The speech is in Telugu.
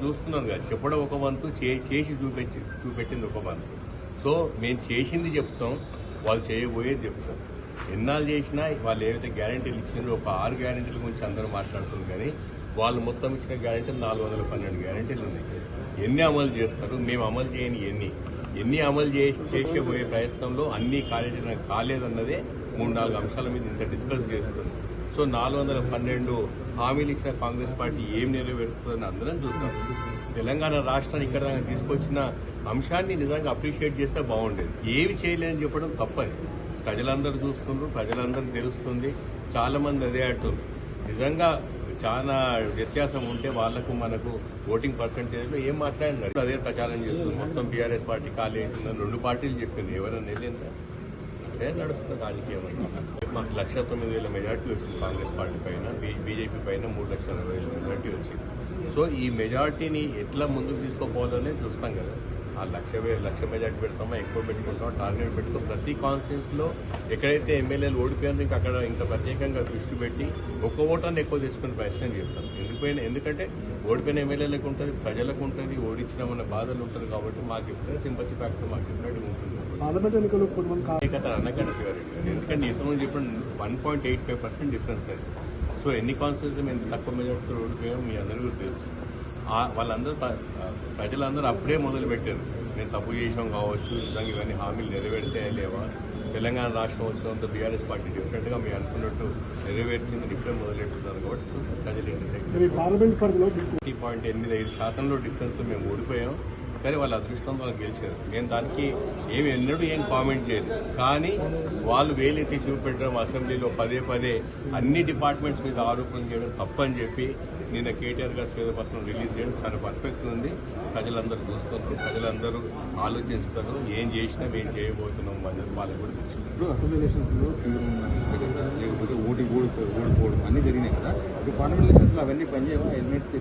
చూస్తున్నాను కదా, చెప్పడం ఒక వంతు, చేసి చూపెట్టింది ఒక వంతు. సో మేము చేసింది చెప్తాం, వాళ్ళు చేయబోయేది చెప్తాం. ఎన్నాళ్ళు చేసినా వాళ్ళు ఏవైతే గ్యారెంటీలు ఇచ్చిందో ఒక 6 గ్యారెంటీల గురించి అందరూ మాట్లాడుతున్నారు, కానీ వాళ్ళు మొత్తం ఇచ్చిన గ్యారెంటీలు 412 గ్యారెంటీలు ఉన్నాయి. ఎన్ని అమలు చేస్తారు? మేము అమలు చేయని ఎన్ని అమలు చేసేబోయే ప్రయత్నంలో అన్ని కాలేదన్నదే 3-4 అంశాల మీద ఇంత డిస్కస్ చేస్తుంది. సో 412 హామీలు ఇచ్చిన కాంగ్రెస్ పార్టీ ఏం నెరవేరుస్తుందని అందరం చూద్దాం. తెలంగాణ రాష్ట్రాన్ని ఇక్కడ తీసుకొచ్చిన అంశాన్ని నిజంగా అప్రిషియేట్ చేస్తే బాగుండేది. ఏమి చేయలేదని చెప్పడం తప్పని ప్రజలందరూ చూస్తున్నారు, ప్రజలందరూ తెలుస్తుంది. చాలా మంది అదే అంటారు. నిజంగా చాలా వ్యత్యాసం ఉంటే వాళ్లకు మనకు ఓటింగ్ పర్సంటేజ్లో ఏం మాట్లాడినారు అదే ప్రచారం చేస్తుంది. మొత్తం బీఆర్ఎస్ పార్టీ ఖాళీ అవుతుందని 2 పార్టీలు చెప్పింది. ఎవరైనా వెళ్ళిందా? అదే నడుస్తుంది రాజకీయం. మాకు 1,09,000 మెజార్టీ వచ్చింది కాంగ్రెస్ పార్టీ పైన, బీజేపీ పైన 3,20,000 మెజార్టీ వచ్చింది. సో ఈ మెజార్టీని ఎట్లా ముందుకు తీసుకోపోవాలనే చూస్తాం కదా. ఆ లక్ష మెజార్టీ పెడతామా, ఎక్కువ పెట్టుకుంటామా, టార్గెట్ పెట్టుకో. ప్రతి కాన్స్టిట్యూన్సీలో ఎక్కడైతే ఎమ్మెల్యేలు ఓడిపోయారో ఇంకా ప్రత్యేకంగా దృష్టి పెట్టి ఒక్క ఓటాన్ని ఎక్కువ తెచ్చుకునే ప్రయత్నం చేస్తాం. ఎందుకంటే ఓడిపోయిన ఎమ్మెల్యేలకు ఉంటుంది, ప్రజలకు ఉంటుంది, ఓడించినామన్న బాధలు ఉంటుంది. కాబట్టి మాకు ఎప్పుడైనా సింపతి ఫ్యాక్టర్ మాకు ఎప్పుడైనా ఉంటుంది. అనకండి ఎందుకంటే ఇంతకుముందు చెప్పిన 1.85% డిఫరెన్స్ అది. సో ఎన్ని కాన్స్టిట్యూన్సీ మేము తక్కువ మెజార్టీతో ఓడిపోయామో మీ అందరికీ తెలుసు. వాళ్ళందరూ ప్రజలందరూ అప్పుడే మొదలు పెట్టారు, నేను తప్పు చేసాం కావచ్చు, నిజంగా ఇవన్నీ హామీలు నెరవేర్చాయా లేవా, తెలంగాణ రాష్ట్రం వచ్చినంత బీఆర్ఎస్ పార్టీ డిఫరెంట్గా మీరు అనుకున్నట్టు నెరవేర్చింది ఇప్పుడే మొదలెట్టుతున్నారు. కాబట్టి ప్రజలు 80.85% డిఫరెన్స్లో మేము ఓడిపోయాం. సరే, వాళ్ళ అదృష్టం వాళ్ళకి గెలిచారు. నేను దానికి ఏం కామెంట్ చేయలేదు. కానీ వాళ్ళు వేలెత్తి చూపెట్టడం, అసెంబ్లీలో పదే అన్ని డిపార్ట్మెంట్స్ మీద ఆరోపణలు చేయడం తప్పని చెప్పి నిన్న కేటీఆర్ గారు శ్వేతపత్రం రిలీజ్ చేయడం చాలా పర్ఫెక్ట్ ఉంది. ప్రజలందరూ చూస్తున్నారు, ప్రజలందరూ ఆలోచిస్తారు. ఏం చేసినా మేము చేయబోతున్నాం అనేది వాళ్ళకి కూడా తెలుసు. ఇప్పుడు అసెంబ్లీ ఎలక్షన్స్లో లేకపోతే ఓడిపోవడం అన్నీ జరిగినాయి కదా. ఇప్పుడు పార్లమెంట్ ఎలక్షన్స్లో అవన్నీ పనిచేయవా? ఎలిమెంట్స్